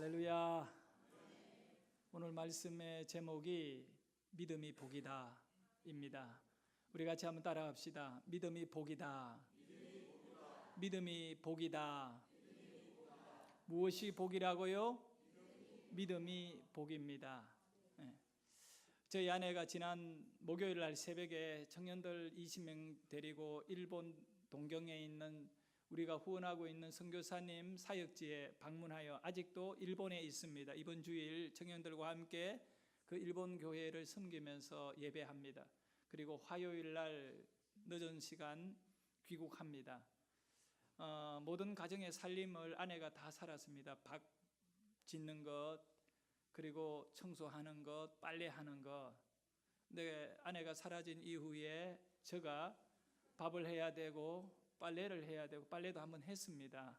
할렐루야. 오늘 말씀의 제목이 믿음이 복이다 입니다. 우리 같이 한번 따라합시다. 믿음이 복이다. 믿음이 복이다. 무엇이 복이라고요? 믿음이 복입니다. 저희 아내가 지난 목요일 날 새벽에 청년들 20명 데리고 일본 동경에 있는 우리가 후원하고 있는 선교사님 사역지에 방문하여 아직도 일본에 있습니다. 이번 주일 청년들과 함께 그 일본 교회를 섬기면서 예배합니다. 그리고 화요일 날 늦은 시간 귀국합니다. 모든 가정의 살림을 아내가 다 살았습니다. 밥 짓는 것, 그리고 청소하는 것, 빨래하는 것. 근데 아내가 사라진 이후에 제가 밥을 해야 되고 빨래를 해야 되고, 빨래도 한번 했습니다.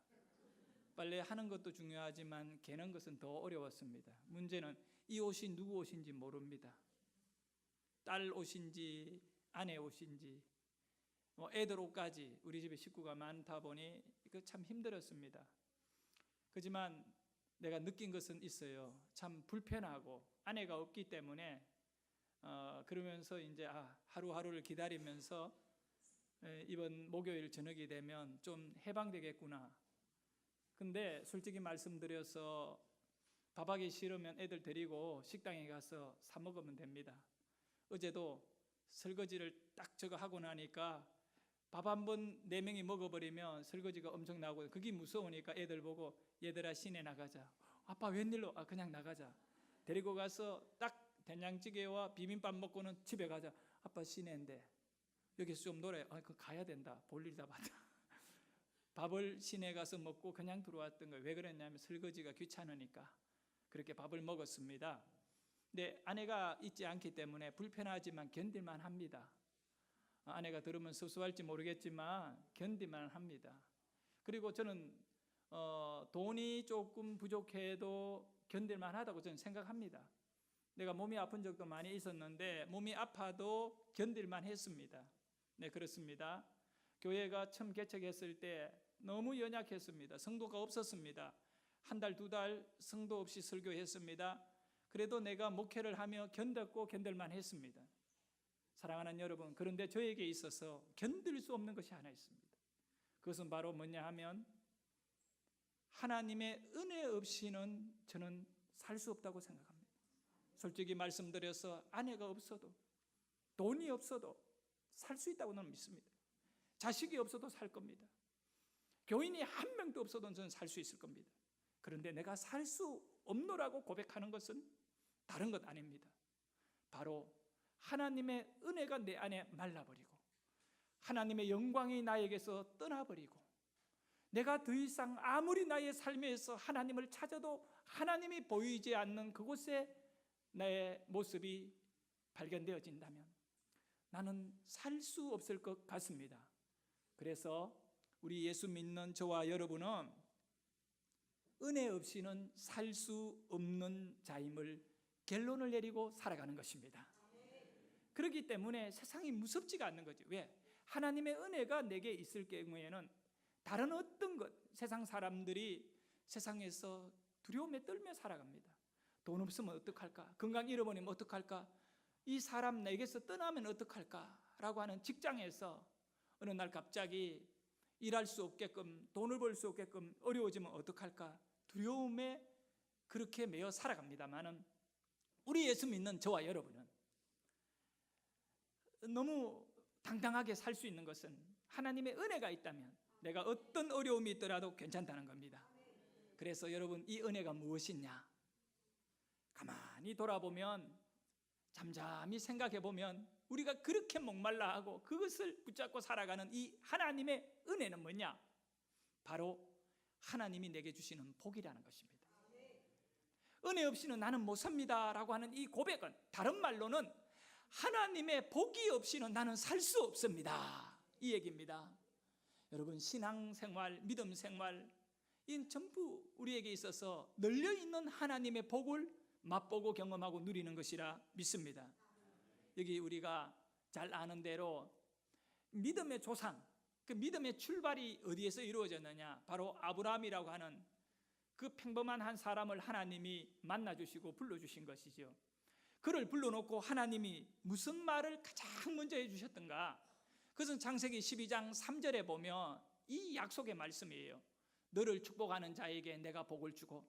빨래하는 것도 중요하지만 개는 것은 더 어려웠습니다. 문제는 이 옷이 누구 옷인지 모릅니다. 딸 옷인지 아내 옷인지 애들 옷까지, 우리 집에 식구가 많다 보니 이거 참 힘들었습니다. 그렇지만 내가 느낀 것은 있어요. 참 불편하고 아내가 없기 때문에 그러면서 이제 하루하루를 기다리면서 이번 목요일 저녁이 되면 좀 해방되겠구나. 근데 솔직히 말씀드려서 밥하기 싫으면 애들 데리고 식당에 가서 사 먹으면 됩니다. 어제도 설거지를 딱 저거 하고 나니까 밥 한 번 4명이 먹어버리면 설거지가 엄청 나고, 그게 무서우니까 애들 보고 얘들아 시내 나가자. 아빠 웬일로? 그냥 나가자. 데리고 가서 딱 된장찌개와 비빔밥 먹고는 집에 가자. 아빠 시내인데 여기서 좀 놀아요. 그 가야 된다. 볼일 다 봤다. 밥을 시내 가서 먹고 그냥 들어왔던 거예요. 왜 그랬냐면 설거지가 귀찮으니까 그렇게 밥을 먹었습니다. 근데 아내가 있지 않기 때문에 불편하지만 견딜만 합니다. 아내가 들으면 수수할지 모르겠지만 견딜만 합니다. 그리고 저는 돈이 조금 부족해도 견딜만 하다고 저는 생각합니다. 내가 몸이 아픈 적도 많이 있었는데 몸이 아파도 견딜만 했습니다. 네, 그렇습니다. 교회가 처음 개척했을 때 너무 연약했습니다. 성도가 없었습니다. 한 달, 2달 성도 없이 설교했습니다. 그래도 내가 목회를 하며 견뎠고 견딜만 했습니다. 사랑하는 여러분, 그런데 저에게 있어서 견딜 수 없는 것이 하나 있습니다. 그것은 바로 뭐냐 하면 하나님의 은혜 없이는 저는 살 수 없다고 생각합니다. 솔직히 말씀드려서 아내가 없어도, 돈이 없어도 살 수 있다고 저는 믿습니다. 자식이 없어도 살 겁니다. 교인이 한 명도 없어도 저는 살 수 있을 겁니다. 그런데 내가 살 수 없노라고 고백하는 것은 다른 것 아닙니다. 바로 하나님의 은혜가 내 안에 말라버리고 하나님의 영광이 나에게서 떠나버리고 내가 더 이상 아무리 나의 삶에서 하나님을 찾아도 하나님이 보이지 않는 그곳에 나의 모습이 발견되어진다면 나는 살 수 없을 것 같습니다. 그래서 우리 예수 믿는 저와 여러분은 은혜 없이는 살 수 없는 자임을 결론을 내리고 살아가는 것입니다. 그렇기 때문에 세상이 무섭지가 않는 거죠. 왜? 하나님의 은혜가 내게 있을 경우에는 다른 어떤 것, 세상 사람들이 세상에서 두려움에 떨며 살아갑니다. 돈 없으면 어떡할까? 건강 잃어버리면 어떡할까? 이 사람 내게서 떠나면 어떡할까? 라고 하는 직장에서 어느 날 갑자기 일할 수 없게끔, 돈을 벌 수 없게끔 어려워지면 어떡할까? 두려움에 그렇게 매여 살아갑니다만은 우리 예수 믿는 저와 여러분은 너무 당당하게 살 수 있는 것은 하나님의 은혜가 있다면 내가 어떤 어려움이 있더라도 괜찮다는 겁니다. 그래서 여러분, 이 은혜가 무엇이냐? 가만히 돌아보면, 잠잠히 생각해 보면 우리가 그렇게 목말라 하고 그것을 붙잡고 살아가는 이 하나님의 은혜는 뭐냐? 바로 하나님이 내게 주시는 복이라는 것입니다. 은혜 없이는 나는 못 삽니다 라고 하는 이 고백은, 다른 말로는 하나님의 복이 없이는 나는 살 수 없습니다, 이 얘기입니다. 여러분, 신앙생활, 믿음생활, 이 전부 우리에게 있어서 널려있는 하나님의 복을 맛보고 경험하고 누리는 것이라 믿습니다. 여기 우리가 잘 아는 대로 믿음의 조상, 그 믿음의 출발이 어디에서 이루어졌느냐? 바로 아브라함이라고 하는 그 평범한 한 사람을 하나님이 만나주시고 불러주신 것이죠. 그를 불러놓고 하나님이 무슨 말을 가장 먼저 해주셨던가? 그것은 창세기 12장 3절에 보면 이 약속의 말씀이에요. 너를 축복하는 자에게 내가 복을 주고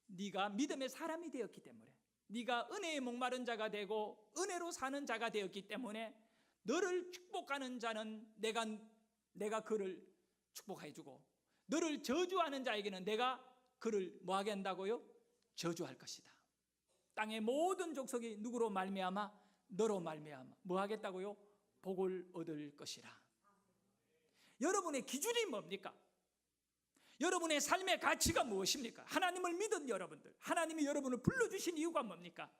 네가 믿음의 사람이 되었기 때문에, 네가 은혜에 목마른 자가 되고 은혜로 사는 자가 되었기 때문에 너를 축복하는 자는 내가 그를 축복해 주고, 너를 저주하는 자에게는 내가 그를 뭐하게 한다고요? 저주할 것이다. 땅의 모든 족속이 누구로 말미암아? 너로 말미암아 뭐 하겠다고요? 복을 얻을 것이라. 여러분의 기준이 뭡니까? 여러분의 삶의 가치가 무엇입니까? 하나님을 믿은 여러분들, 하나님이 여러분을 불러주신 이유가 뭡니까?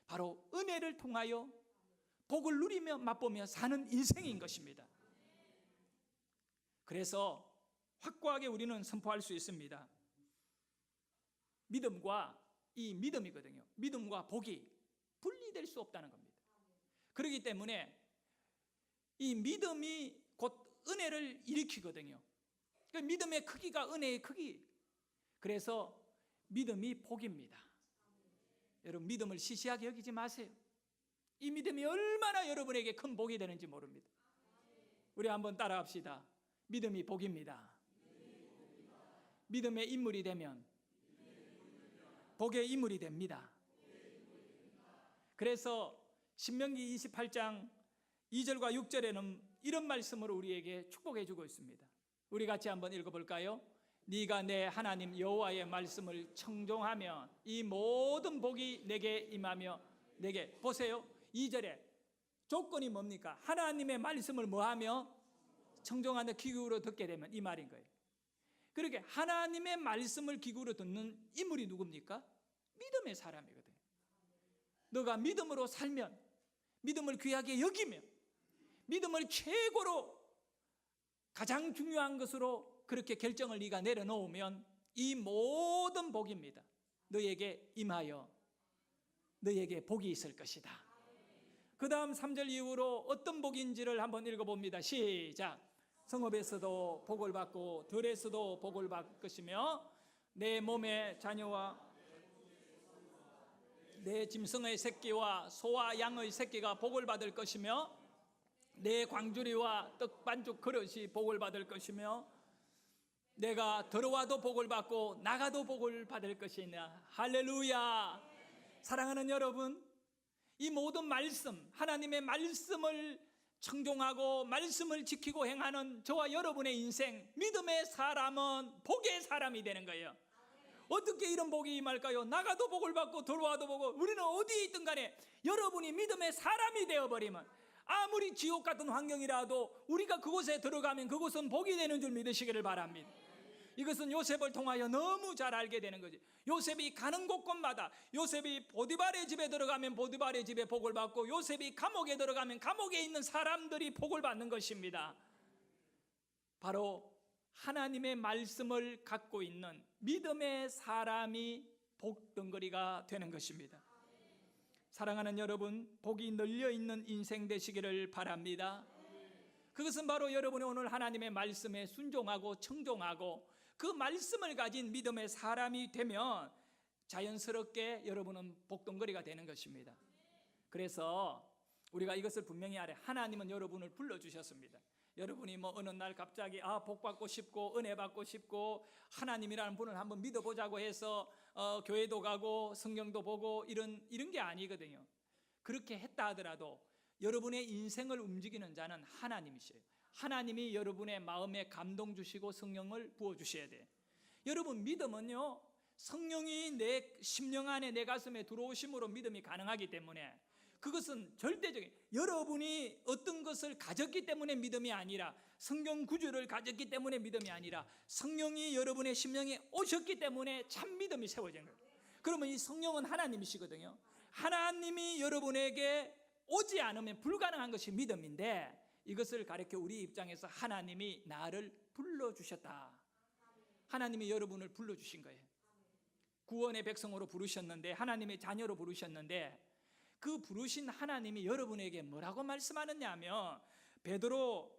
바로 은혜를 통하여 복을 누리며 맛보며 사는 인생인 것입니다. 그래서 확고하게 우리는 선포할 수 있습니다. 믿음과 이 믿음이거든요. 믿음과 복이 분리될 수 없다는 겁니다. 그렇기 때문에 이 믿음이 곧 은혜를 일으키거든요. 그 믿음의 크기가 은혜의 크기. 그래서 믿음이 복입니다. 여러분, 믿음을 시시하게 여기지 마세요. 이 믿음이 얼마나 여러분에게 큰 복이 되는지 모릅니다. 우리 한번 따라합시다. 믿음이 복입니다. 믿음의 인물이 되면 복의 인물이 됩니다. 그래서 신명기 28장 2절과 6절에는 이런 말씀으로 우리에게 축복해 주고 있습니다. 우리 같이 한번 읽어볼까요? 네가 내 하나님 여호와의 말씀을 청종하면 이 모든 복이 내게 임하며 내게, 보세요, 2절에 조건이 뭡니까? 하나님의 말씀을 뭐하며? 청종하며 귀 기울여 듣게 되면, 이 말인 거예요. 그렇게 하나님의 말씀을 귀 기울여 듣는 인물이 누굽니까? 믿음의 사람이거든요. 너가 믿음으로 살면, 믿음을 귀하게 여기며, 믿음을 최고로 가장 중요한 것으로 그렇게 결정을 네가 내려놓으면 이 모든 복입니다. 너에게 임하여 너에게 복이 있을 것이다. 그 다음 3절 이후로 어떤 복인지를 한번 읽어봅니다. 시작. 성읍에서도 복을 받고 들에서도 복을 받을 것이며 내 몸의 자녀와 내 짐승의 새끼와 소와 양의 새끼가 복을 받을 것이며 내 광주리와 떡 반죽 그릇이 복을 받을 것이며 내가 들어와도 복을 받고 나가도 복을 받을 것이냐. 할렐루야. 사랑하는 여러분, 이 모든 말씀, 하나님의 말씀을 청종하고 말씀을 지키고 행하는 저와 여러분의 인생, 믿음의 사람은 복의 사람이 되는 거예요. 어떻게 이런 복이 임할까요? 나가도 복을 받고 들어와도 복을, 우리는 어디에 있든 간에 여러분이 믿음의 사람이 되어버리면 아무리 지옥 같은 환경이라도 우리가 그곳에 들어가면 그곳은 복이 되는 줄 믿으시기를 바랍니다. 이것은 요셉을 통하여 너무 잘 알게 되는 거지. 요셉이 가는 곳곳마다, 요셉이 보디발의 집에 들어가면 보디발의 집에 복을 받고, 요셉이 감옥에 들어가면 감옥에 있는 사람들이 복을 받는 것입니다. 바로 하나님의 말씀을 갖고 있는 믿음의 사람이 복덩어리가 되는 것입니다. 사랑하는 여러분, 복이 널려있는 인생 되시기를 바랍니다. 그것은 바로 여러분이 오늘 하나님의 말씀에 순종하고 청종하고 그 말씀을 가진 믿음의 사람이 되면 자연스럽게 여러분은 복덩어리가 되는 것입니다. 그래서 우리가 이것을 분명히 알아야, 하나님은 여러분을 불러주셨습니다. 여러분이 뭐 어느 날 갑자기 복 받고 싶고 은혜 받고 싶고 하나님이라는 분을 한번 믿어보자고 해서 교회도 가고 성경도 보고 이런 게 아니거든요. 그렇게 했다 하더라도 여러분의 인생을 움직이는 자는 하나님이시에요. 하나님이 여러분의 마음에 감동 주시고 성령을 부어주셔야 돼요. 여러분, 믿음은요, 성령이 내 심령 안에, 내 가슴에 들어오심으로 믿음이 가능하기 때문에, 그것은 절대적인, 여러분이 어떤 것을 가졌기 때문에 믿음이 아니라, 성경 구주를 가졌기 때문에 믿음이 아니라, 성령이 여러분의 심령에 오셨기 때문에 참 믿음이 세워진 거예요. 그러면 이 성령은 하나님이시거든요. 하나님이 여러분에게 오지 않으면 불가능한 것이 믿음인데, 이것을 가르쳐 우리 입장에서 하나님이 나를 불러주셨다. 하나님이 여러분을 불러주신 거예요. 구원의 백성으로 부르셨는데, 하나님의 자녀로 부르셨는데, 그 부르신 하나님이 여러분에게 뭐라고 말씀하느냐 하면, 베드로는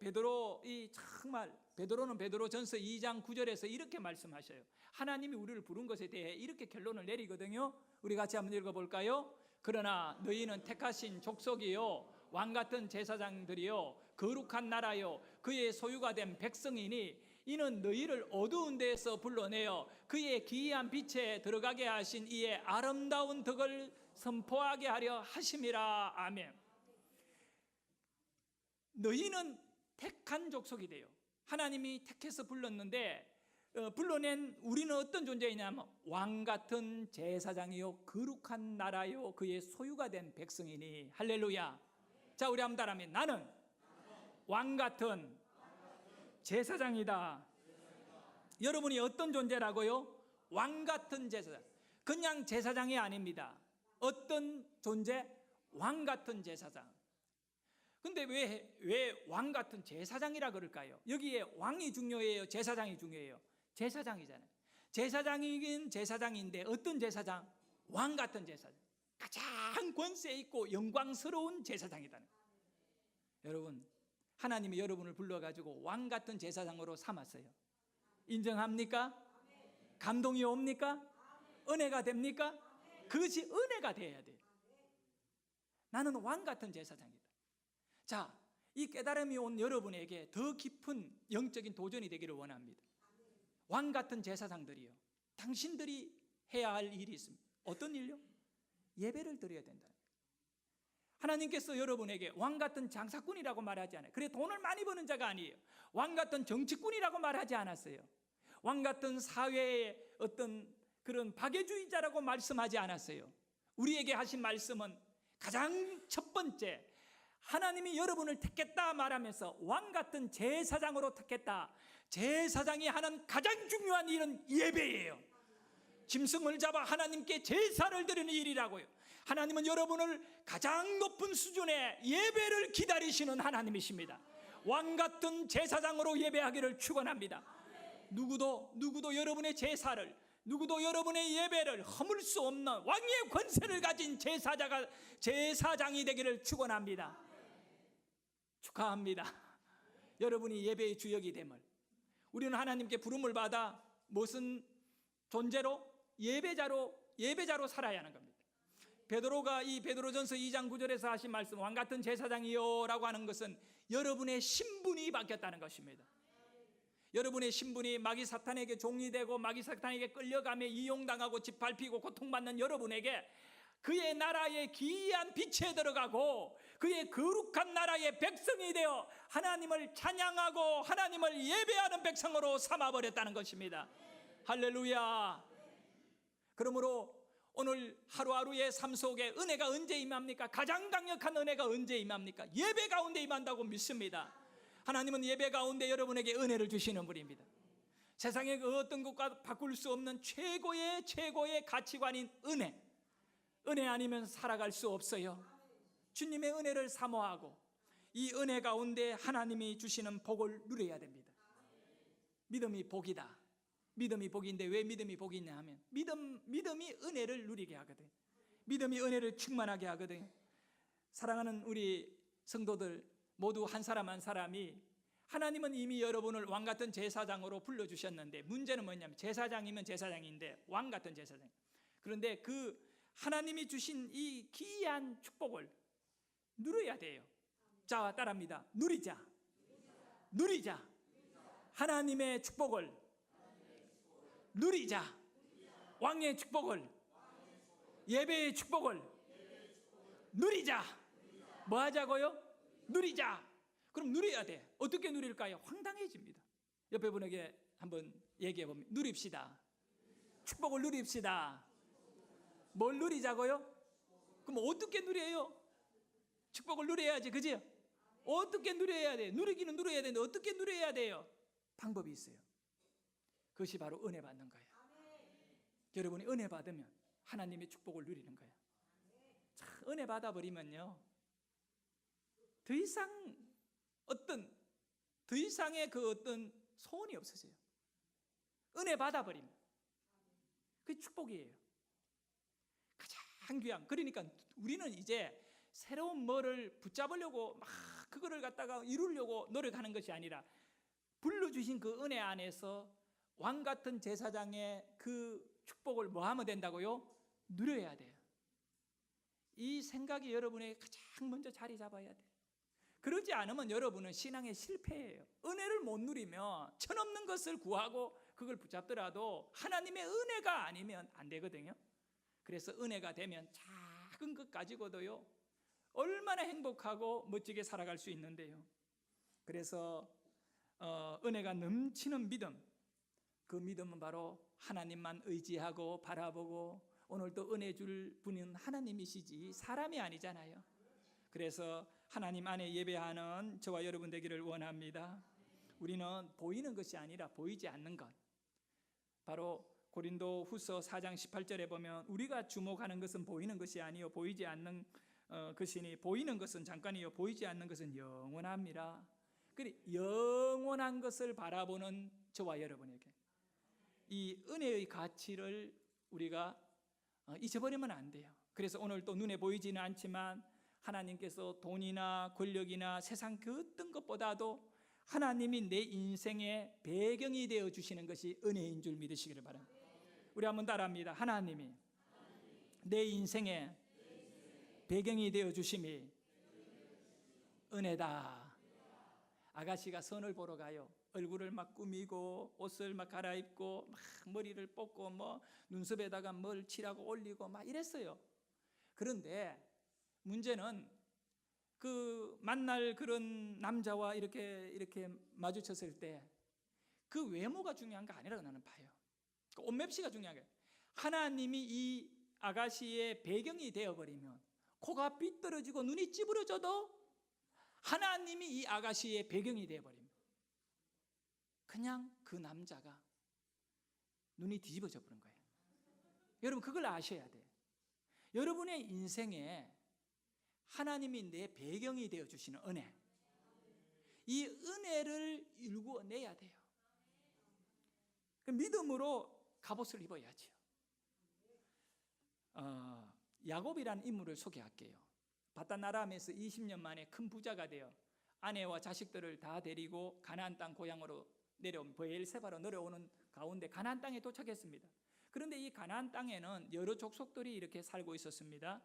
베드로전서 2장 9절에서 이렇게 말씀하셔요. 하나님이 우리를 부른 것에 대해 이렇게 결론을 내리거든요. 우리 같이 한번 읽어볼까요? 그러나 너희는 택하신 족속이요 왕같은 제사장들이요 거룩한 나라요 그의 소유가 된 백성이니 이는 너희를 어두운 데에서 불러내어 그의 기이한 빛에 들어가게 하신 이의 아름다운 덕을 선포하게 하려 하심이라. 아멘. 너희는 택한 족속이 돼요. 하나님이 택해서 불렀는데 불러낸 우리는 어떤 존재이냐면 왕같은 제사장이요 거룩한 나라요 그의 소유가 된 백성이니. 할렐루야. 자, 우리 한번 따라하면 나는 왕같은 제사장이다. 여러분이 어떤 존재라고요? 왕같은 제사장. 그냥 제사장이 아닙니다. 어떤 존재? 왕같은 제사장. 근데 왜 왕같은 제사장이라 그럴까요? 여기에 왕이 중요해요? 제사장이 중요해요? 제사장이잖아요. 제사장이긴 제사장인데 어떤 제사장? 왕같은 제사장. 가장 권세 있고 영광스러운 제사장이다. 여러분, 하나님이 여러분을 불러가지고 왕같은 제사장으로 삼았어요. 인정합니까? 감동이 옵니까? 은혜가 됩니까? 그것이 은혜가 돼야 돼요. 나는 왕같은 제사장이다. 자, 이 깨달음이 온 여러분에게 더 깊은 영적인 도전이 되기를 원합니다. 왕같은 제사장들이요, 당신들이 해야 할 일이 있습니다. 어떤 일요? 예배를 드려야 된다. 하나님께서 여러분에게 왕같은 장사꾼이라고 말하지 않아요. 그래, 돈을 많이 버는 자가 아니에요. 왕같은 정치꾼이라고 말하지 않았어요. 왕같은 사회의 어떤 그런 박애주의자라고 말씀하지 않았어요. 우리에게 하신 말씀은 가장 첫 번째, 하나님이 여러분을 택했다 말하면서 왕같은 제사장으로 택했다. 제사장이 하는 가장 중요한 일은 예배예요. 짐승을 잡아 하나님께 제사를 드리는 일이라고요. 하나님은 여러분을 가장 높은 수준의 예배를 기다리시는 하나님이십니다. 왕같은 제사장으로 예배하기를 축원합니다. 누구도 여러분의 제사를, 누구도 여러분의 예배를 허물 수 없는 왕의 권세를 가진 제사장이 되기를 축원합니다. 축하합니다. 여러분이 예배의 주역이 됨을. 우리는 하나님께 부름을 받아 무슨 존재로? 예배자로 살아야 하는 겁니다. 베드로가 이 베드로전서 2장 9절에서 하신 말씀, 왕같은 제사장이요 라고 하는 것은 여러분의 신분이 바뀌었다는 것입니다. 여러분의 신분이 마귀 사탄에게 종이 되고 마귀 사탄에게 끌려가며 이용당하고 짓밟히고 고통받는 여러분에게 그의 나라의 기이한 빛에 들어가고 그의 거룩한 나라의 백성이 되어 하나님을 찬양하고 하나님을 예배하는 백성으로 삼아버렸다는 것입니다. 할렐루야. 그러므로 오늘 하루하루의 삶 속에 은혜가 언제 임합니까? 가장 강력한 은혜가 언제 임합니까? 예배 가운데 임한다고 믿습니다. 하나님은 예배 가운데 여러분에게 은혜를 주시는 분입니다. 세상의 그 어떤 것과 바꿀 수 없는 최고의 가치관인 은혜. 은혜 아니면 살아갈 수 없어요. 주님의 은혜를 사모하고 이 은혜 가운데 하나님이 주시는 복을 누려야 됩니다. 믿음이 복이다. 믿음이 복인데 왜 믿음이 복이 있냐 하면 믿음이 은혜를 누리게 하거든. 믿음이 은혜를 충만하게 하거든. 사랑하는 우리 성도들 모두 한 사람 한 사람이, 하나님은 이미 여러분을 왕같은 제사장으로 불러주셨는데 문제는 뭐냐면 제사장이면 제사장인데 왕같은 제사장. 그런데 그 하나님이 주신 이 기이한 축복을 누려야 돼요. 자, 따라합니다. 누리자. 하나님의 축복을 누리자. 왕의 축복을, 예배의 축복을 누리자. 뭐 하자고요? 누리자. 그럼 누려야 돼. 어떻게 누릴까요? 황당해집니다. 옆에 분에게 한번 얘기해 봅니다. 누립시다. 축복을 누립시다. 뭘 누리자고요? 그럼 어떻게 누려요? 축복을 누려야지, 그죠? 어떻게 누려야 돼? 누리기는 누려야 되는데 어떻게 누려야 돼요? 방법이 있어요. 그것이 바로 은혜 받는 거예요. 여러분이 은혜 받으면 하나님의 축복을 누리는 거예요. 자, 은혜 받아버리면요, 더 이상의 그 어떤 소원이 없어져요. 은혜 받아버리면 그게 축복이에요. 가장 귀한. 그러니까 우리는 이제 새로운 뭐를 붙잡으려고 막 그거를 갖다가 이루려고 노력하는 것이 아니라 불러주신 그 은혜 안에서 왕 같은 제사장의 그 축복을 뭐 하면 된다고요? 누려야 돼요. 이 생각이 여러분의 가장 먼저 자리 잡아야 돼요. 그러지 않으면 여러분은 신앙의 실패예요. 은혜를 못 누리면 천없는 것을 구하고 그걸 붙잡더라도 하나님의 은혜가 아니면 안 되거든요. 그래서 은혜가 되면 작은 것 가지고도요 얼마나 행복하고 멋지게 살아갈 수 있는데요. 그래서 은혜가 넘치는 믿음, 그 믿음은 바로 하나님만 의지하고 바라보고 오늘도 은혜 줄 분은 하나님이시지 사람이 아니잖아요. 그래서 하나님 안에 예배하는 저와 여러분 되기를 원합니다. 우리는 보이는 것이 아니라 보이지 않는 것, 바로 고린도 후서 4장 18절에 보면 우리가 주목하는 것은 보이는 것이 아니요 보이지 않는 것이니 보이는 것은 잠깐이요 보이지 않는 것은 영원합니다. 그래 영원한 것을 바라보는 저와 여러분에게 이 은혜의 가치를 우리가 잊어버리면 안 돼요. 그래서 오늘 또 눈에 보이지는 않지만 하나님께서 돈이나 권력이나 세상 그 어떤 것보다도 하나님이 내 인생의 배경이 되어 주시는 것이 은혜인 줄 믿으시기를 바랍니다. 우리 한번 따라합니다. 하나님이 내 인생의 배경이 되어 주심이 은혜다. 아가씨가 선을 보러 가요. 얼굴을 막 꾸미고 옷을 막 갈아입고 막 머리를 뽑고 뭐 눈썹에다가 뭘 칠하고 올리고 막 이랬어요. 그런데 문제는 그 만날 그런 남자와 이렇게 마주쳤을 때 그 외모가 중요한 거 아니라고 나는 봐요. 그 옷맵시가 중요한 거예요. 하나님이 이 아가씨의 배경이 되어버리면 코가 삐뚤어지고 눈이 찌부러져도 하나님이 이 아가씨의 배경이 되어버립니다. 그냥 그 남자가 눈이 뒤집어져 버린 거예요. 여러분 그걸 아셔야 돼요. 여러분의 인생에 하나님이 내 배경이 되어주시는 은혜, 이 은혜를 일구어내야 돼요. 믿음으로 갑옷을 입어야죠. 야곱이라는 인물을 소개할게요. 바다나람에서 20년 만에 큰 부자가 되어 아내와 자식들을 다 데리고 가나안 땅 고향으로 내려온 브엘세바로 내려오는 가운데 가나안 땅에 도착했습니다. 그런데 이 가나안 땅에는 여러 족속들이 이렇게 살고 있었습니다.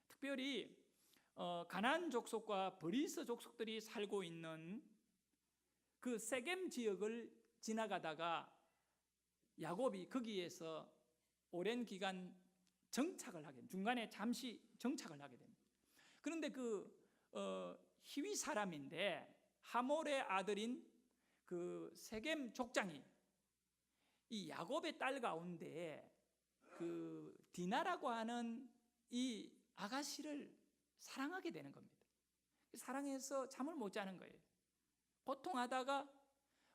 특별히 가나안 족속과 브리스 족속들이 살고 있는 그 세겜 지역을 지나가다가 야곱이 거기에서 오랜 기간 정착을 하게 됩니다. 중간에 잠시 정착을 하게 됩니다. 그런데 그 히위 사람인데 하몰의 아들인 그 세겜 족장이 이 야곱의 딸 가운데 그 디나라고 하는 이 아가씨를 사랑하게 되는 겁니다. 사랑해서 잠을 못 자는 거예요. 고통하다가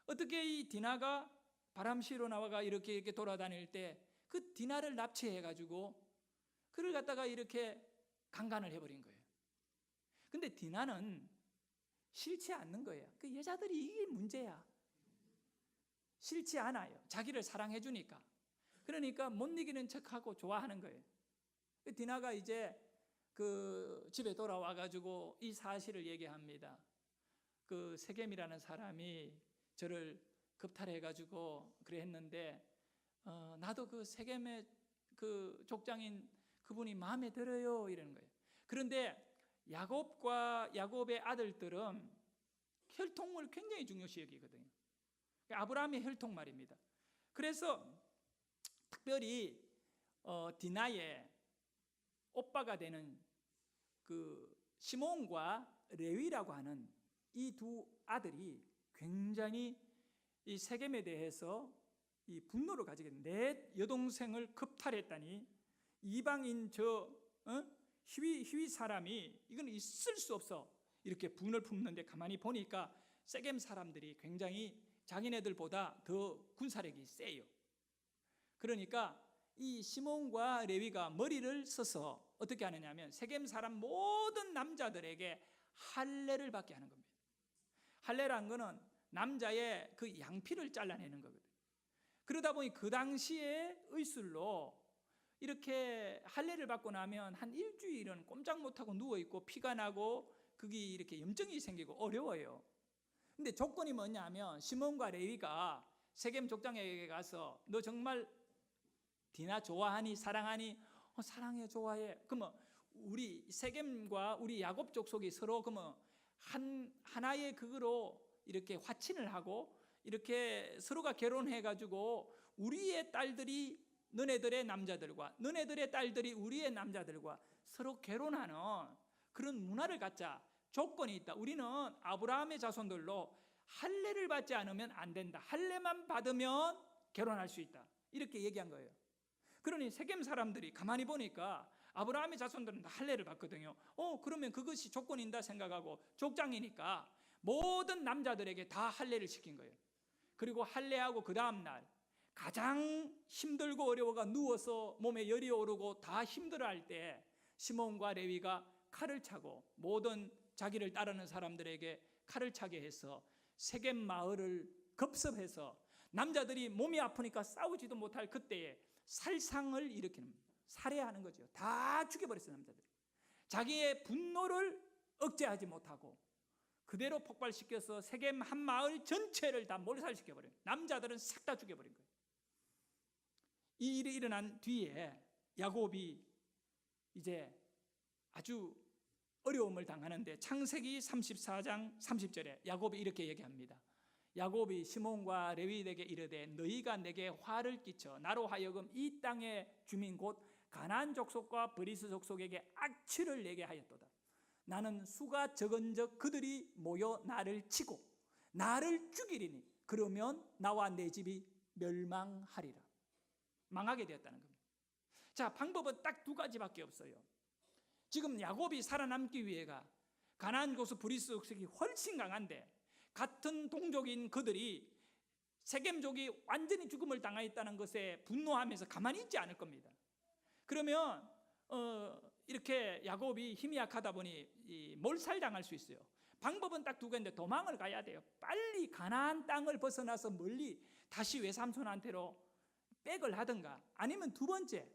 어떻게 이 디나가 바람시로 나와가 이렇게 돌아다닐 때 그 디나를 납치해가지고 그를 갖다가 이렇게 강간을 해버린 거예요. 근데 디나는 싫지 않는 거예요. 그 여자들이 이게 문제야. 싫지 않아요. 자기를 사랑해 주니까. 그러니까 못 이기는 척하고 좋아하는 거예요. 디나가 이제 그 집에 돌아와 가지고 이 사실을 얘기합니다. 그 세겜이라는 사람이 저를 겁탈해 가지고 그래 했는데 나도 그 세겜의 그 족장인 그분이 마음에 들어요 이러는 거예요. 그런데 야곱과 야곱의 아들들은 혈통을 굉장히 중요시 여기거든요. 아브라함의 혈통 말입니다. 그래서 특별히 디나의 오빠가 되는 그 시몬과 레위라고 하는 이 두 아들이 굉장히 이 세겜에 대해서 이 분노를 가지게 된, 내 여동생을 겁탈했다니 이방인 히위 사람이 이건 있을 수 없어 이렇게 분을 품는데 가만히 보니까 세겜 사람들이 굉장히 자기네들보다 더 군사력이 세요. 그러니까 이 시몬과 레위가 머리를 써서 어떻게 하느냐면 세겜 사람 모든 남자들에게 할례를 받게 하는 겁니다. 할례란 거는 남자의 그 양피를 잘라내는 거거든요. 그러다 보니 그 당시에 의술로 이렇게 할례를 받고 나면 한 일주일은 꼼짝 못하고 누워있고 피가 나고 그게 이렇게 염증이 생기고 어려워요. 근데 조건이 뭐냐면 시몬과 레위가 세겜 족장에게 가서 너 정말 디나 좋아하니 사랑하니? 사랑해 좋아해. 그러면 우리 세겜과 우리 야곱 족속이 서로 그러면 하나의 그거로 이렇게 화친을 하고 이렇게 서로가 결혼해 가지고 우리의 딸들이 너네들의 남자들과 너네들의 딸들이 우리의 남자들과 서로 결혼하는 그런 문화를 갖자. 조건이 있다. 우리는 아브라함의 자손들로 할례를 받지 않으면 안 된다. 할례만 받으면 결혼할 수 있다. 이렇게 얘기한 거예요. 그러니 세겜 사람들이 가만히 보니까 아브라함의 자손들은 다 할례를 받거든요. 그러면 그것이 조건인다 생각하고 족장이니까 모든 남자들에게 다 할례를 시킨 거예요. 그리고 할례하고 그 다음 날 가장 힘들고 어려워가 누워서 몸에 열이 오르고 다 힘들어할 때 시몬과 레위가 칼을 차고 모든 자기를 따르는 사람들에게 칼을 차게 해서 세겜 마을을 급습해서 남자들이 몸이 아프니까 싸우지도 못할 그때에 살상을 일으키는, 살해하는 거죠. 다 죽여버렸어요. 남자들이 자기의 분노를 억제하지 못하고 그대로 폭발시켜서 세겜 한 마을 전체를 다 몰살시켜버려요. 남자들은 싹 다 죽여버린 거예요. 이 일이 일어난 뒤에 야곱이 이제 아주 어려움을 당하는데 창세기 34장 30절에 야곱이 이렇게 얘기합니다. 야곱이 시몬과 레위에게 이르되 너희가 내게 화를 끼쳐 나로 하여금 이 땅의 주민 곧 가나안 족속과 브리스 족속에게 악취를 내게 하였도다. 나는 수가 적은즉 그들이 모여 나를 치고 나를 죽이리니 그러면 나와 내 집이 멸망하리라. 망하게 되었다는 겁니다. 자, 방법은 딱 두 가지밖에 없어요. 지금 야곱이 살아남기 위해가 가나안 족속 브리스 족속이 훨씬 강한데 같은 동족인 그들이 세겜족이 완전히 죽음을 당하였다는 것에 분노하면서 가만히 있지 않을 겁니다. 그러면 이렇게 야곱이 힘이 약하다 보니 몰살당할 수 있어요. 방법은 딱 두 개인데 도망을 가야 돼요. 빨리 가나안 땅을 벗어나서 멀리 다시 외삼촌한테로 백을 하든가, 아니면 두 번째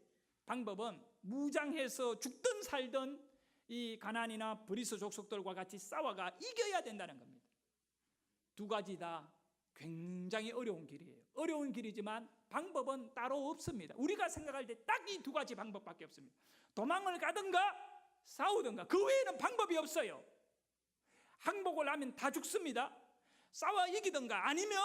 방법은 무장해서 죽든 살든 이 가나안이나 브리스 족속들과 같이 싸워가 이겨야 된다는 겁니다. 두 가지 다 굉장히 어려운 길이에요. 어려운 길이지만 방법은 따로 없습니다. 우리가 생각할 때 딱 이 두 가지 방법밖에 없습니다. 도망을 가든가 싸우든가, 그 외에는 방법이 없어요. 항복을 하면 다 죽습니다. 싸워 이기든가 아니면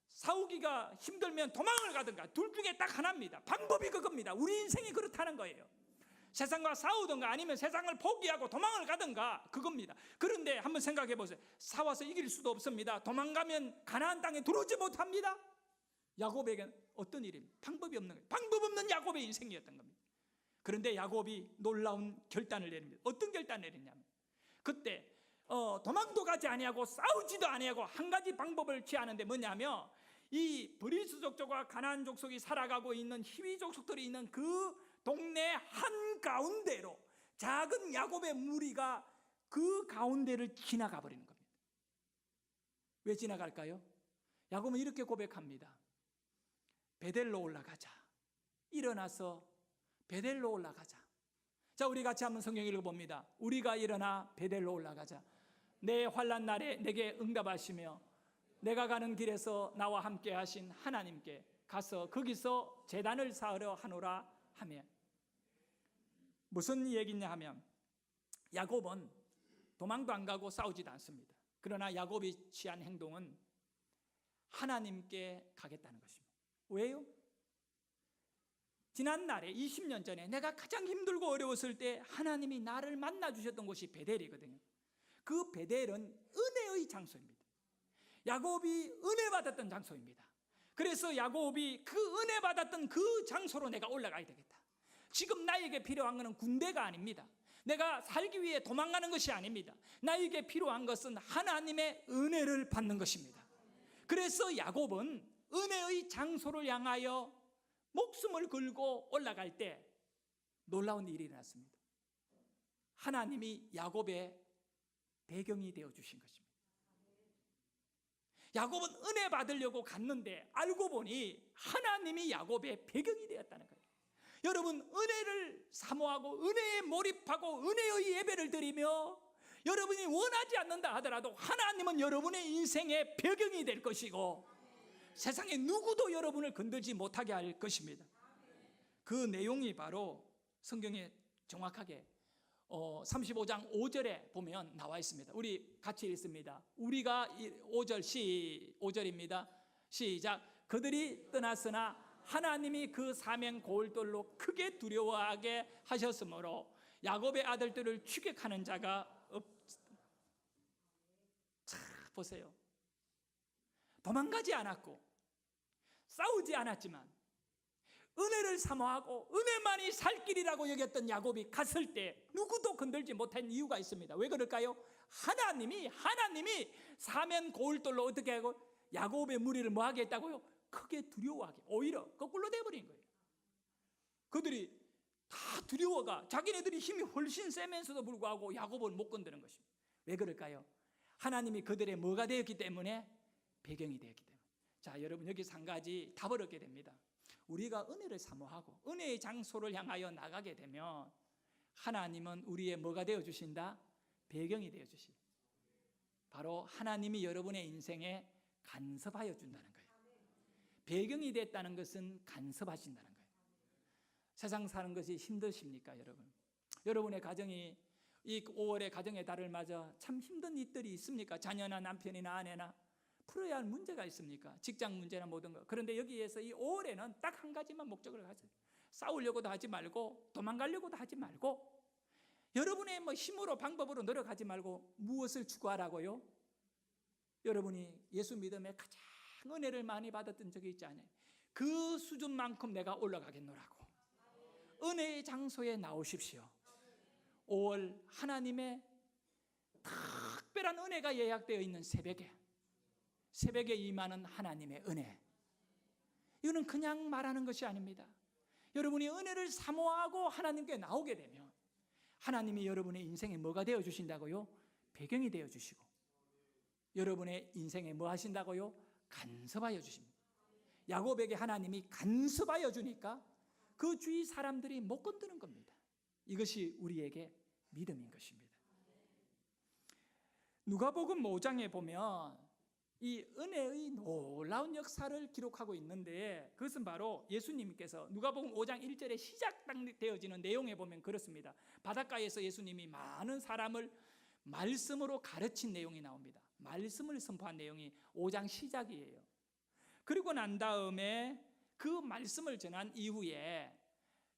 싸우기가 힘들면 도망을 가든가, 둘 중에 딱 하나입니다. 방법이 그겁니다. 우리 인생이 그렇다는 거예요. 세상과 싸우든가 아니면 세상을 포기하고 도망을 가든가, 그겁니다. 그런데 한번 생각해 보세요. 싸워서 이길 수도 없습니다. 도망가면 가나안 땅에 들어오지 못합니다. 야곱에게는 어떤 일입니까? 방법이 없는 거예요. 방법 없는 야곱의 인생이었던 겁니다. 그런데 야곱이 놀라운 결단을 내립니다. 어떤 결단을 내렸냐면, 그때 도망도 가지 아니하고 싸우지도 아니하고 한 가지 방법을 취하는데 뭐냐면, 이 브리스 족속과 가나안 족속이 살아가고 있는 히위 족속들이 있는 그 동네 한가운데로 작은 야곱의 무리가 그 가운데를 지나가 버리는 겁니다. 왜 지나갈까요? 야곱은 이렇게 고백합니다. 베델로 올라가자. 일어나서 베델로 올라가자. 자, 우리 같이 한번 성경 읽어봅니다. 우리가 일어나 베델로 올라가자. 내 환난 날에 내게 응답하시며 내가 가는 길에서 나와 함께 하신 하나님께 가서 거기서 제단을 쌓으려 하노라 하며, 무슨 얘기냐 하면 야곱은 도망도 안 가고 싸우지도 않습니다. 그러나 야곱이 취한 행동은 하나님께 가겠다는 것입니다. 왜요? 지난날에 20년 전에 내가 가장 힘들고 어려웠을 때 하나님이 나를 만나 주셨던 곳이 베델이거든요. 그 베델은 은혜의 장소입니다. 야곱이 은혜 받았던 장소입니다. 그래서 야곱이 그 은혜 받았던 그 장소로 내가 올라가야 되겠다. 지금 나에게 필요한 것은 군대가 아닙니다. 내가 살기 위해 도망가는 것이 아닙니다. 나에게 필요한 것은 하나님의 은혜를 받는 것입니다. 그래서 야곱은 은혜의 장소를 향하여 목숨을 걸고 올라갈 때 놀라운 일이 일어났습니다. 하나님이 야곱의 배경이 되어주신 것입니다. 야곱은 은혜 받으려고 갔는데 알고 보니 하나님이 야곱의 배경이 되었다는 거예요. 여러분, 은혜를 사모하고 은혜에 몰입하고 은혜의 예배를 드리며 여러분이 원하지 않는다 하더라도 하나님은 여러분의 인생의 배경이 될 것이고 세상에 누구도 여러분을 건들지 못하게 할 것입니다. 그 내용이 바로 성경에 정확하게 35장 5절에 보면 나와 있습니다. 우리 같이 읽습니다. 우리가 5절입니다. 시작. 그들이 떠났으나 하나님이 그 사명 고울돌로 크게 두려워하게 하셨으므로 야곱의 아들들을 추격하는 자가 보세요. 도망가지 않았고 싸우지 않았지만 은혜를 사모하고 은혜만이 살 길이라고 여겼던 야곱이 갔을 때 누구도 건들지 못한 이유가 있습니다. 왜 그럴까요? 하나님이 사면 고울돌로 어떻게 하고 야곱의 무리를 뭐 하게 했다고요? 크게 두려워하게. 오히려 거꾸로 돼버린 거예요. 그들이 다 두려워가 자기네들이 힘이 훨씬 세면서도 불구하고 야곱을 못 건드는 것입니다. 왜 그럴까요? 하나님이 그들의 뭐가 되었기 때문에? 배경이 되었기 때문에. 자, 여러분 여기서 한 가지 답을 얻게 됩니다. 우리가 은혜를 사모하고 은혜의 장소를 향하여 나가게 되면 하나님은 우리의 뭐가 되어주신다? 배경이 되어주시. 바로 하나님이 여러분의 인생에 간섭하여 준다는 거예요. 배경이 됐다는 것은 간섭하신다는 거예요. 세상 사는 것이 힘드십니까, 여러분? 여러분의 가정이 이 5월의 가정의 달을 맞아 참 힘든 일들이 있습니까? 자녀나 남편이나 아내나 풀어야 할 문제가 있습니까? 직장 문제나 모든 것. 그런데 여기에서 이 5월에는 딱 한 가지만 목적을 가져요. 싸우려고도 하지 말고 도망가려고도 하지 말고 여러분의 힘으로 방법으로 노력하지 말고 무엇을 추구하라고요? 여러분이 예수 믿음에 가장 은혜를 많이 받았던 적이 있지 않아요? 그 수준만큼 내가 올라가겠노라고. 은혜의 장소에 나오십시오. 5월 하나님의 특별한 은혜가 예약되어 있는 새벽에 임하는 하나님의 은혜. 이거는 그냥 말하는 것이 아닙니다. 여러분이 은혜를 사모하고 하나님께 나오게 되면 하나님이 여러분의 인생에 뭐가 되어주신다고요? 배경이 되어주시고 여러분의 인생에 뭐 하신다고요? 간섭하여 주십니다. 야곱에게 하나님이 간섭하여 주니까 그 주위 사람들이 못 건드는 겁니다. 이것이 우리에게 믿음인 것입니다. 누가복음 5장에 보면 이 은혜의 놀라운 역사를 기록하고 있는데 그것은 바로 예수님께서 누가복음 5장 1절에 시작되어지는 내용에 보면 그렇습니다. 바닷가에서 예수님이 많은 사람을 말씀으로 가르친 내용이 나옵니다. 말씀을 선포한 내용이 5장 시작이에요. 그리고 난 다음에 그 말씀을 전한 이후에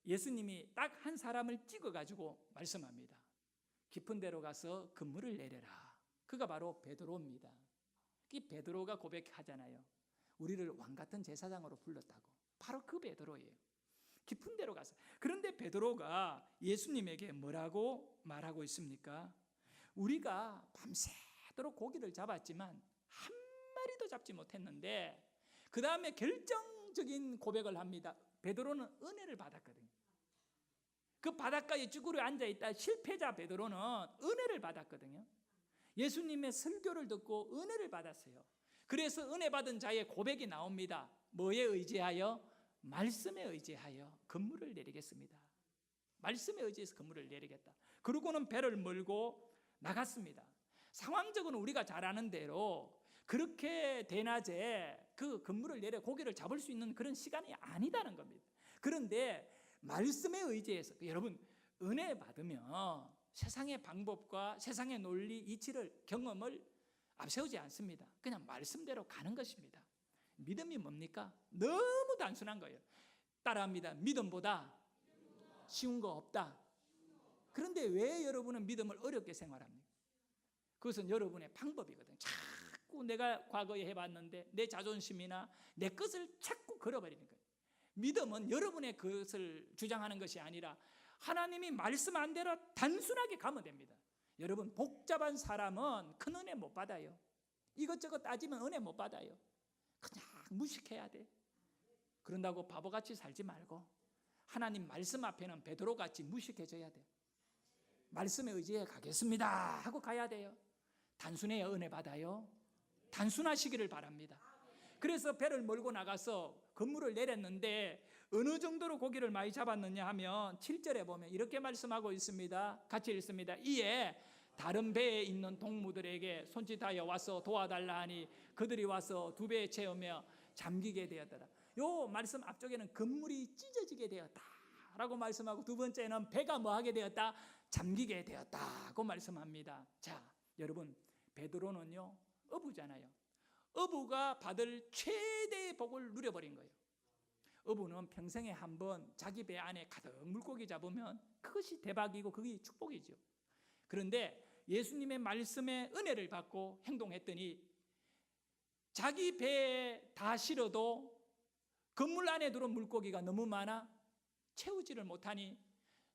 예수님이 딱 한 사람을 찍어가지고 말씀합니다. 깊은 데로 가서 그물을 내려라. 그가 바로 베드로입니다. 이 베드로가 고백하잖아요. 우리를 왕같은 제사장으로 불렀다고. 바로 그 베드로예요. 깊은 데로 가서. 그런데 베드로가 예수님에게 뭐라고 말하고 있습니까? 우리가 밤새도록 고기를 잡았지만 한 마리도 잡지 못했는데 그 다음에 결정적인 고백을 합니다. 베드로는 은혜를 받았거든요. 그 바닷가에 쭈그려 앉아있다 실패자 베드로는 은혜를 받았거든요. 예수님의 설교를 듣고 은혜를 받았어요. 그래서 은혜 받은 자의 고백이 나옵니다. 뭐에 의지하여? 말씀에 의지하여 그물을 내리겠습니다. 말씀에 의지해서 그물을 내리겠다. 그러고는 배를 몰고 나갔습니다. 상황적으로 우리가 잘 아는 대로 그렇게 대낮에 그 그물을 내려 고기를 잡을 수 있는 그런 시간이 아니다는 겁니다. 그런데 말씀에 의지해서 여러분 은혜 받으면 세상의 방법과 세상의 논리, 이치를 경험을 앞세우지 않습니다. 그냥 말씀대로 가는 것입니다. 믿음이 뭡니까? 너무 단순한 거예요. 따라합니다. 믿음보다 쉬운 거 없다. 그런데 왜 여러분은 믿음을 어렵게 생활합니까? 그것은 여러분의 방법이거든요. 자꾸 내가 과거에 해봤는데 내 자존심이나 내 것을 자꾸 걸어버리는 거예요. 믿음은 여러분의 것을 주장하는 것이 아니라 하나님이 말씀한 대로 단순하게 가면 됩니다. 여러분 복잡한 사람은 큰 은혜 못 받아요. 이것저것 따지면 은혜 못 받아요. 그냥 무식해야 돼. 그런다고 바보같이 살지 말고 하나님 말씀 앞에는 베드로같이 무식해져야 돼. 말씀에 의지해 가겠습니다 하고 가야 돼요. 단순해야 은혜 받아요. 단순하시기를 바랍니다. 그래서 배를 몰고 나가서 그물을 내렸는데 어느 정도로 고기를 많이 잡았느냐 하면 7절에 보면 이렇게 말씀하고 있습니다. 같이 읽습니다. 이에 다른 배에 있는 동무들에게 손짓하여 와서 도와달라 하니 그들이 와서 두 배에 채우며 잠기게 되었더라. 요 말씀 앞쪽에는 그물이 찢어지게 되었다라고 말씀하고, 두 번째는 배가 뭐하게 되었다? 잠기게 되었다고 말씀합니다. 자, 여러분, 베드로는요 어부잖아요. 어부가 받을 최대의 복을 누려버린 거예요. 어부는 평생에 한 번 자기 배 안에 가득 물고기 잡으면 그것이 대박이고 그게 축복이죠. 그런데 예수님의 말씀에 은혜를 받고 행동했더니 자기 배에 다 실어도 그물 안에 들어온 물고기가 너무 많아 채우지를 못하니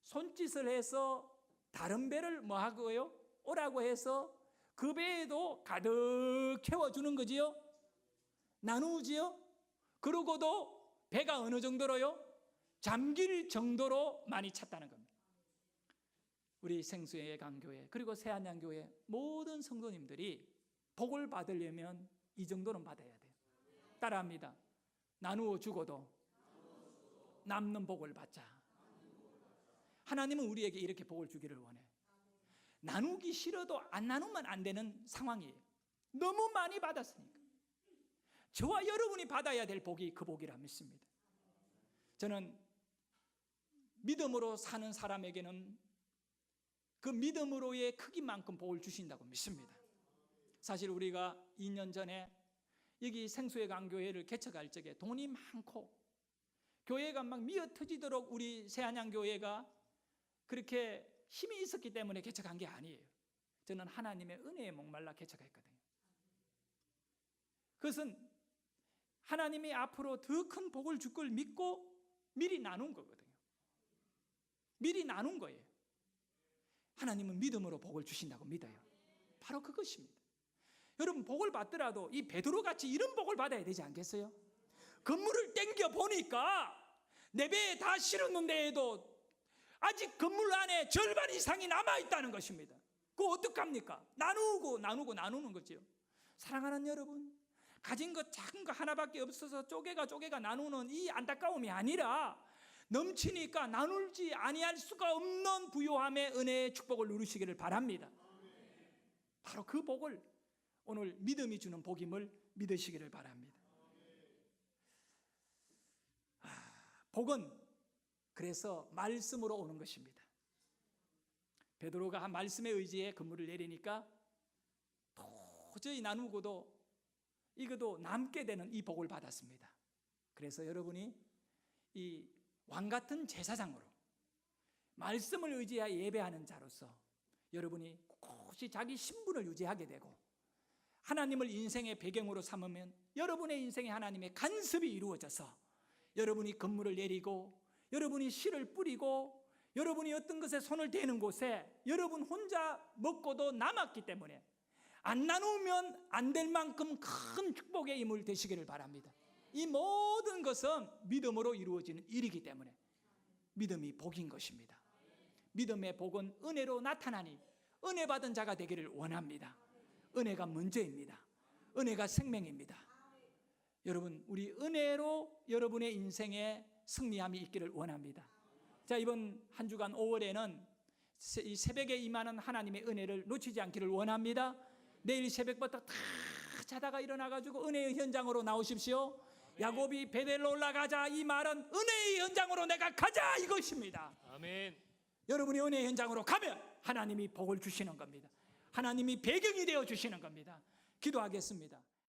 손짓을 해서 다른 배를 뭐 하고요? 오라고 해서 그 배에도 가득 채워주는 거지요. 나누지요. 그러고도 배가 어느 정도로요? 잠길 정도로 많이 찼다는 겁니다. 우리 생수의 강교회 그리고 새안양교회 모든 성도님들이 복을 받으려면 이 정도는 받아야 돼요. 따라합니다. 나누어 주고도 남는 복을 받자. 하나님은 우리에게 이렇게 복을 주기를 원해. 나누기 싫어도 안 나누면 안 되는 상황이에요. 너무 많이 받았으니까. 저와 여러분이 받아야 될 복이 그 복이라 믿습니다. 저는 믿음으로 사는 사람에게는 그 믿음으로의 크기만큼 복을 주신다고 믿습니다. 사실 우리가 2년 전에 여기 생수의 강교회를 개척할 적에 돈이 많고 교회가 막 미어터지도록 우리 새안양교회가 그렇게 힘이 있었기 때문에 개척한 게 아니에요. 저는 하나님의 은혜에 목말라 개척했거든요. 그것은 하나님이 앞으로 더 큰 복을 줄 걸 믿고 미리 나눈 거거든요. 미리 나눈 거예요. 하나님은 믿음으로 복을 주신다고 믿어요. 바로 그것입니다. 여러분, 복을 받더라도 이 베드로같이 이런 복을 받아야 되지 않겠어요? 그물을 땡겨 보니까 내 배에 다 실었는데도 아직 그물 안에 절반 이상이 남아있다는 것입니다. 그거 어떡합니까? 나누는 거죠. 사랑하는 여러분, 가진 것 작은 거 하나밖에 없어서 쪼개가 나누는 이 안타까움이 아니라 넘치니까 나눌지 아니할 수가 없는 부요함의 은혜의 축복을 누리시기를 바랍니다. 바로 그 복을 오늘 믿음이 주는 복임을 믿으시기를 바랍니다. 복은 그래서 말씀으로 오는 것입니다. 베드로가 한 말씀에 의지해 그물을 내리니까 도저히 나누고도 이것도 남게 되는 이 복을 받았습니다. 그래서 여러분이 이 왕같은 제사장으로 말씀을 의지하여 예배하는 자로서 여러분이 꿋꿋이 자기 신분을 유지하게 되고 하나님을 인생의 배경으로 삼으면 여러분의 인생에 하나님의 간섭이 이루어져서 여러분이 그물을 내리고 여러분이 씨를 뿌리고 여러분이 어떤 것에 손을 대는 곳에 여러분 혼자 먹고도 남았기 때문에 안 나누면 안 될 만큼 큰 축복의 인물 되시기를 바랍니다. 이 모든 것은 믿음으로 이루어지는 일이기 때문에 믿음이 복인 것입니다. 믿음의 복은 은혜로 나타나니 은혜 받은 자가 되기를 원합니다. 은혜가 먼저입니다. 은혜가 생명입니다. 여러분, 우리 은혜로 여러분의 인생에 승리함이 있기를 원합니다. 자, 이번 한 주간 5월에는 이 새벽에 임하는 하나님의 은혜를 놓치지 않기를 원합니다. 내일 새벽부터 다 자다가 일어나가지고 은혜의 현장으로 나오십시오. 야곱이 베델로 올라가자, 이 말은 은혜의 현장으로 내가 가자 이것입니다. 아멘. 여러분이 은혜의 현장으로 가면 하나님이 복을 주시는 겁니다. 하나님이 배경이 되어 주시는 겁니다. 기도하겠습니다.